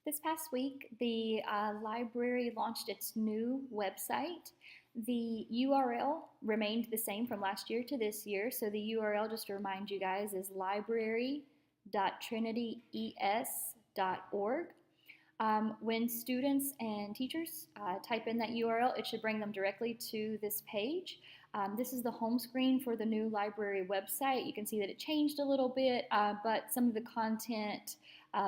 This past week, the library launched its new website. The URL remained the same from last year to this year. So the URL, just to remind you guys, is library.trinityes.org. When students and teachers type in that URL, it should bring them directly to this page. This is the home screen for the new library website. You can see that it changed a little bit, but some of the content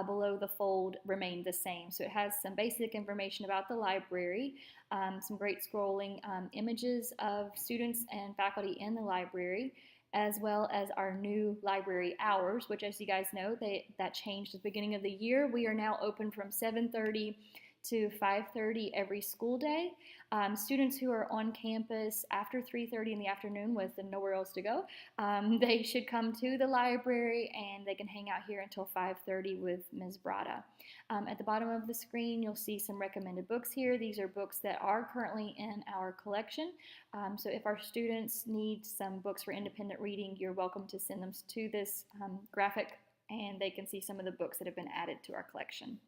below the fold remained the same. So it has some basic information about the library, some great scrolling images of students and faculty in the library, as well as our new library hours, which, as you guys know, that changed at the beginning of the year. We are now open from 7:30 to 5:30 every school day. Students who are on campus after 3:30 in the afternoon with nowhere else to go, they should come to the library and they can hang out here until 5:30 with Ms. Brada. At the bottom of the screen, you'll see some recommended books here. These are books that are currently in our collection. So if our students need some books for independent reading, you're welcome to send them to this graphic and they can see some of the books that have been added to our collection.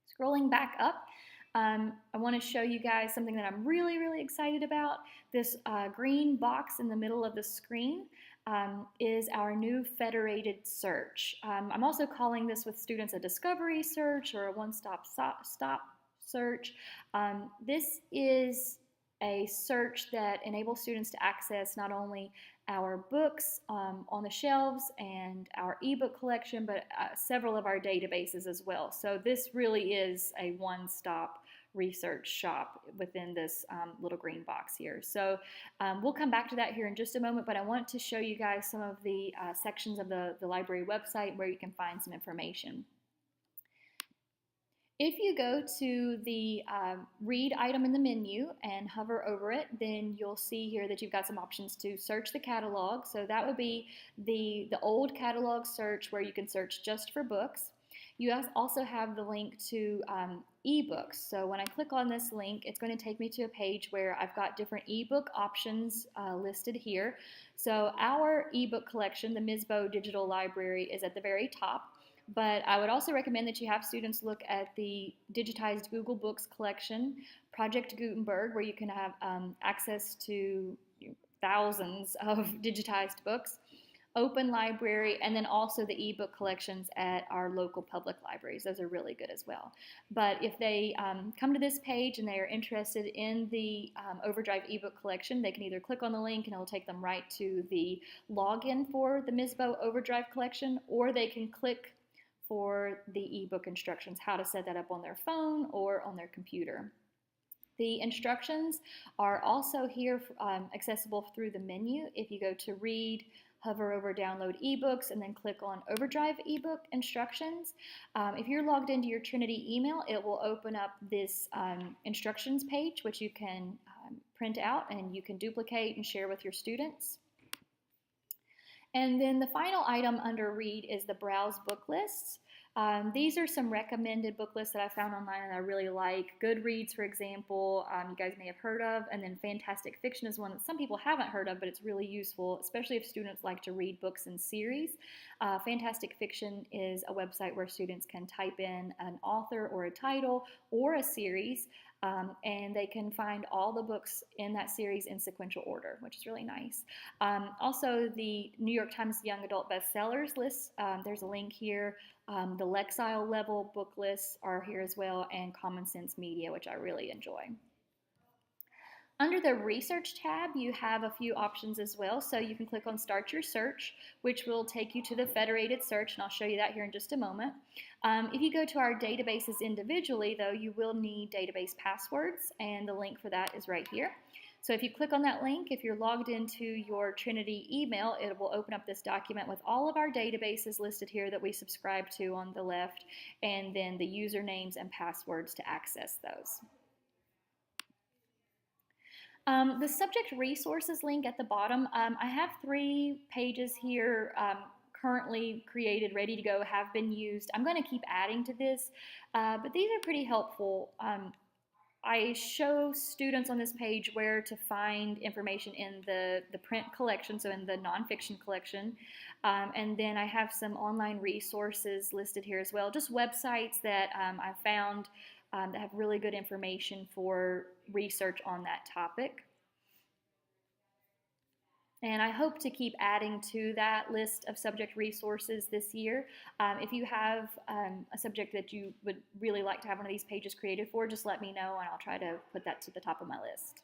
Scrolling back up, I want to show you guys something that I'm really excited about. This green box in the middle of the screen is our new federated search. I'm also calling this with students a discovery search or a one-stop stop search. This is a search that enables students to access not only our books on the shelves and our ebook collection, but several of our databases as well. So this really is a one-stop research shop within this little green box here. So we'll come back to that here in just a moment, but I want to show you guys some of the sections of the library website where you can find some information. If you go to the read item in the menu and hover over it, then you'll see here that you've got some options to search the catalog. So that would be the old catalog search where you can search just for books. You also have the link to ebooks. So when I click on this link, it's going to take me to a page where I've got different ebook options listed here. So our ebook collection, the MSBO Digital Library, is at the very top. But I would also recommend that you have students look at the digitized Google Books collection, Project Gutenberg, where you can have access to thousands of digitized books, Open Library, and then also the ebook collections at our local public libraries. Those are really good as well. But if they come to this page and they are interested in the Overdrive ebook collection, they can either click on the link and it will take them right to the login for the MSBO Overdrive collection, or they can click for the ebook instructions, how to set that up on their phone or on their computer. The instructions are also here accessible through the menu. If you go to read, hover over download ebooks, and then click on Overdrive ebook instructions. If you're logged into your Trinity email, it will open up this instructions page, which you can print out and you can duplicate and share with your students. And then the final item under Read is the Browse book lists. These are some recommended book lists that I found online and I really like. Goodreads, for example, you guys may have heard of, and then Fantastic Fiction is one that some people haven't heard of, but it's really useful, especially if students like to read books in series. Fantastic Fiction is a website where students can type in an author or a title or a series, and they can find all the books in that series in sequential order, which is really nice. Also, the New York Times Young Adult Bestsellers list, there's a link here. The Lexile level book lists are here as well, and Common Sense Media, which I really enjoy. Under the Research tab, you have a few options as well. So you can click on Start Your Search, which will take you to the federated search, and I'll show you that here in just a moment. If you go to our databases individually, though, you will need database passwords, and the link for that is right here. So if you click on that link, if you're logged into your Trinity email, it will open up this document with all of our databases listed here that we subscribe to on the left, and then the usernames and passwords to access those. The subject resources link at the bottom, I have 3 pages here currently created, ready to go, have been used. I'm going to keep adding to this, but these are pretty helpful. I show students on this page where to find information in the print collection, so in the nonfiction collection. And then I have some online resources listed here as well, just websites that I found that have really good information for research on that topic. And I hope to keep adding to that list of subject resources this year. If you have a subject that you would really like to have one of these pages created for, just let me know and I'll try to put that to the top of my list.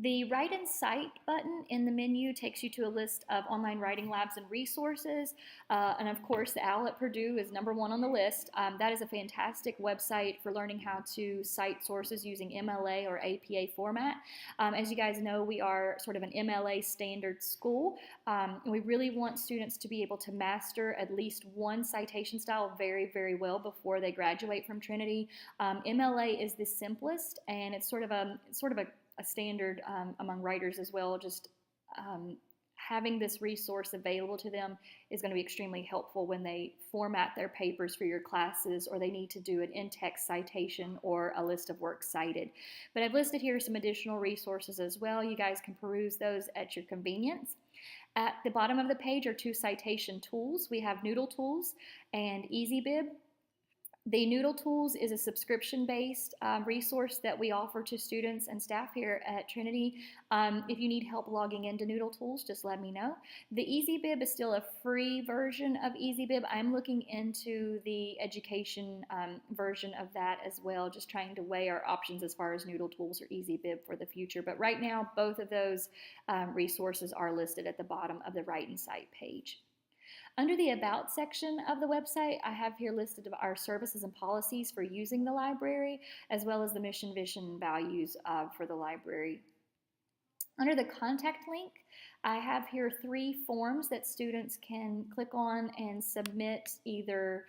The Write and Cite button in the menu takes you to a list of online writing labs and resources. And of course, the OWL at Purdue is #1 on the list. That is a fantastic website for learning how to cite sources using MLA or APA format. As you guys know, we are sort of an MLA standard school. And we really want students to be able to master at least one citation style very, very well before they graduate from Trinity. MLA is the simplest, and it's sort of a standard among writers as well. Just having this resource available to them is going to be extremely helpful when they format their papers for your classes, or they need to do an in-text citation or a list of works cited. But I've listed here some additional resources as well. You guys can peruse those at your convenience. At the bottom of the page are 2 citation tools. We have Noodle Tools and EasyBib. The Noodle Tools is a subscription-based resource that we offer to students and staff here at Trinity. If you need help logging into Noodle Tools, just let me know. The EasyBib is still a free version of EasyBib. I'm looking into the education version of that as well, just trying to weigh our options as far as Noodle Tools or EasyBib for the future. But right now, both of those resources are listed at the bottom of the Write and Cite page. Under the About section of the website, I have here listed our services and policies for using the library, as well as the mission, vision, and values for the library. Under the Contact link, I have here 3 forms that students can click on and submit either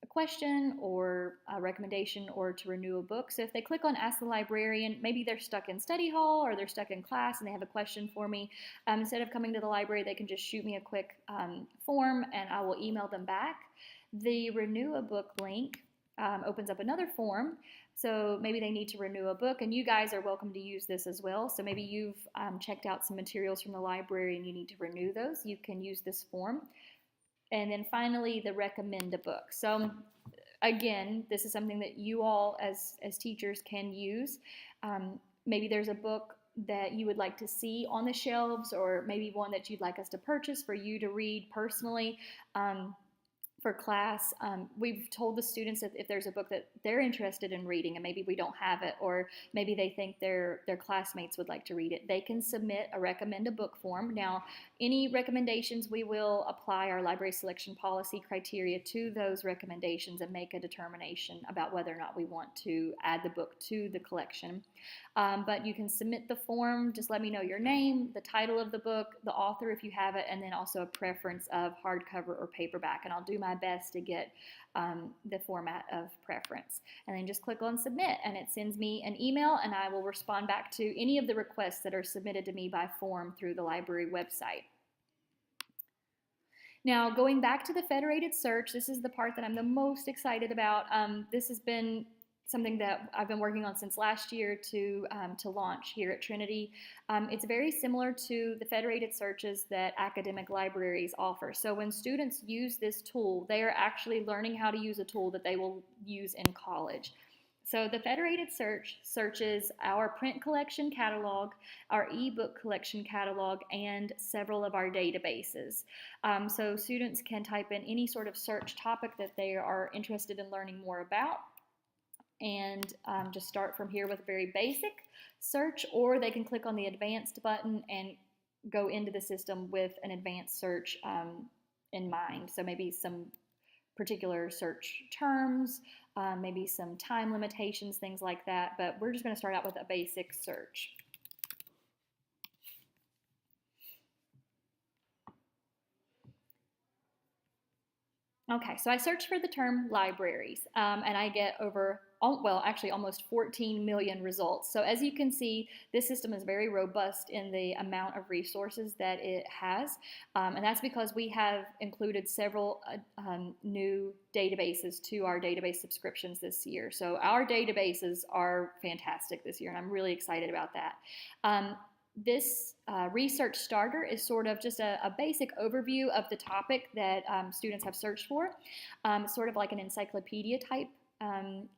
a question or a recommendation or to renew a book. So if they click on Ask the Librarian, maybe they're stuck in study hall or they're stuck in class and they have a question for me. Instead of coming to the library, they can just shoot me a quick form and I will email them back. The Renew a Book link opens up another form. So maybe they need to renew a book, and you guys are welcome to use this as well. So maybe you've checked out some materials from the library and you need to renew those. You can use this form. And then finally, the Recommend a Book. So again, this is something that you all as teachers can use. Maybe there's a book that you would like to see on the shelves, or maybe one that you'd like us to purchase for you to read personally. For class, we've told the students that if there's a book that they're interested in reading and maybe we don't have it, or maybe they think their classmates would like to read it, they can submit a Recommend a Book form. Now, any recommendations, we will apply our library selection policy criteria to those recommendations and make a determination about whether or not we want to add the book to the collection. But you can submit the form. Just let me know your name, the title of the book, the author if you have it, and then also a preference of hardcover or paperback. And I'll do my best to get the format of preference. And then just click on Submit, and it sends me an email, and I will respond back to any of the requests that are submitted to me by form through the library website. Now, going back to the federated search, this is the part that I'm the most excited about. This has been something that I've been working on since last year to launch here at Trinity. It's very similar to the federated searches that academic libraries offer. So when students use this tool, they are actually learning how to use a tool that they will use in college. So the federated search searches our print collection catalog, our ebook collection catalog, and several of our databases. So students can type in any sort of search topic that they are interested in learning more about, and just start from here with a very basic search, or they can click on the advanced button and go into the system with an advanced search in mind. So maybe some particular search terms, maybe some time limitations, things like that, but we're just going to start out with a basic search. Okay, so I searched for the term libraries, and I get over, well, actually almost 14 million results. So as you can see, this system is very robust in the amount of resources that it has, and that's because we have included several new databases to our database subscriptions this year. So our databases are fantastic this year, and I'm really excited about that. This research starter is sort of just a basic overview of the topic that students have searched for. Sort of like an encyclopedia type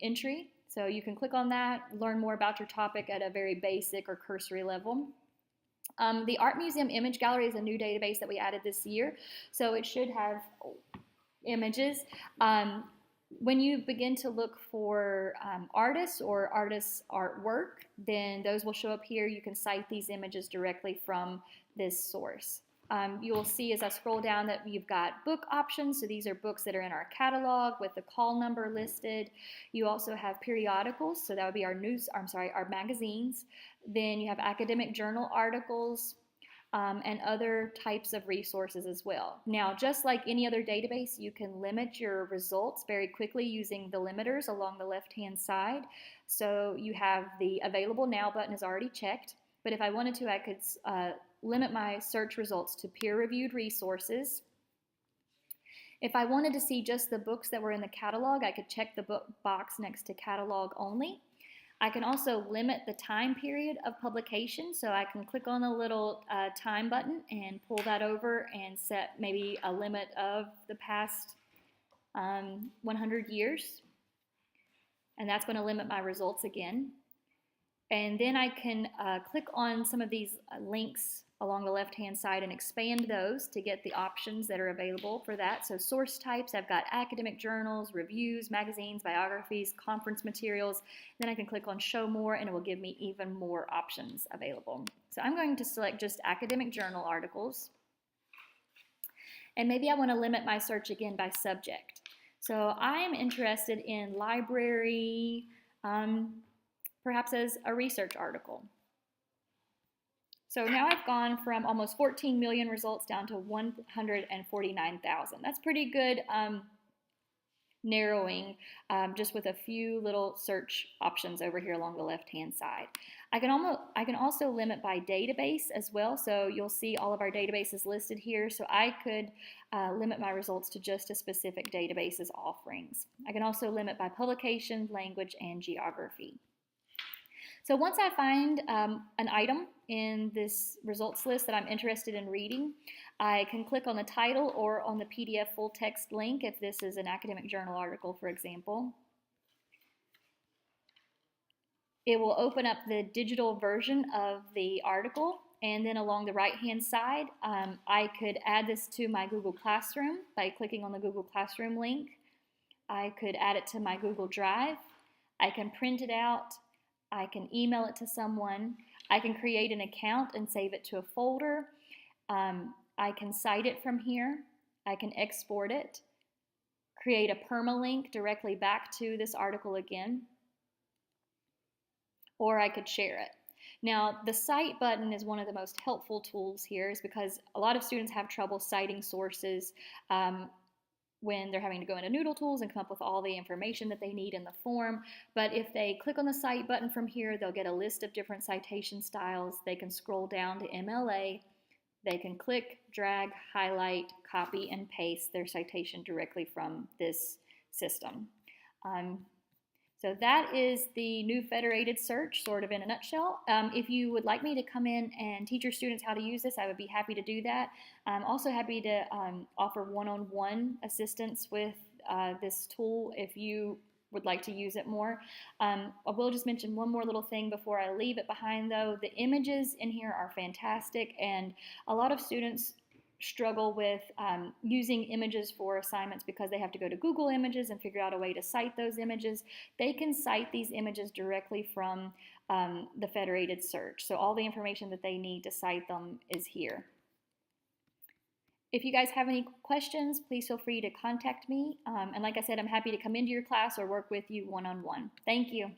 entry. So you can click on that, learn more about your topic at a very basic or cursory level. The Art Museum Image Gallery is a new database that we added this year. So it should have images. When you begin to look for artists or artists' artwork, then those will show up here. You can cite these images directly from this source. You will see as I scroll down that you've got book options. So these are books that are in our catalog with the call number listed. You also have periodicals. So that would be our our magazines. Then you have academic journal articles, and other types of resources as well. Now, just like any other database, you can limit your results very quickly using the limiters along the left-hand side. So you have the Available Now button is already checked, but if I wanted to, I could limit my search results to peer-reviewed resources. If I wanted to see just the books that were in the catalog, I could check the book box next to Catalog Only. I can also limit the time period of publication, so I can click on the little time button and pull that over and set maybe a limit of the past 100 years, and that's going to limit my results again. And then I can click on some of these links along the left-hand side and expand those to get the options that are available for that. So source types, I've got academic journals, reviews, magazines, biographies, conference materials. Then I can click on show more and it will give me even more options available. So I'm going to select just academic journal articles. And maybe I want to limit my search again by subject. So I'm interested in library, perhaps as a research article. So now I've gone from almost 14 million results down to 149,000. That's pretty good narrowing just with a few little search options over here along the left-hand side. I can also limit by database as well. So you'll see all of our databases listed here. So I could limit my results to just a specific database's offerings. I can also limit by publication, language, and geography. So once I find an item in this results list that I'm interested in reading, I can click on the title or on the PDF full text link if this is an academic journal article, for example. It will open up the digital version of the article, and then along the right-hand side, I could add this to my Google Classroom by clicking on the Google Classroom link. I could add it to my Google Drive. I can print it out. I can email it to someone. I can create an account and save it to a folder. I can cite it from here. I can export it, create a permalink directly back to this article again, or I could share it. Now, the cite button is one of the most helpful tools here, is because a lot of students have trouble citing sources when they're having to go into Noodle Tools and come up with all the information that they need in the form. But if they click on the Cite button from here, they'll get a list of different citation styles. They can scroll down to MLA. They can click, drag, highlight, copy, and paste their citation directly from this system. So that is the new federated search, sort of in a nutshell. If you would like me to come in and teach your students how to use this, I would be happy to do that. I'm also happy to offer one-on-one assistance with this tool if you would like to use it more. I will just mention one more little thing before I leave it behind, though. The images in here are fantastic, and a lot of students struggle with using images for assignments because they have to go to Google Images and figure out a way to cite those images. They can cite these images directly from the federated search. So all the information that they need to cite them is here. If you guys have any questions, please feel free to contact me. And like I said, I'm happy to come into your class or work with you one-on-one. Thank you.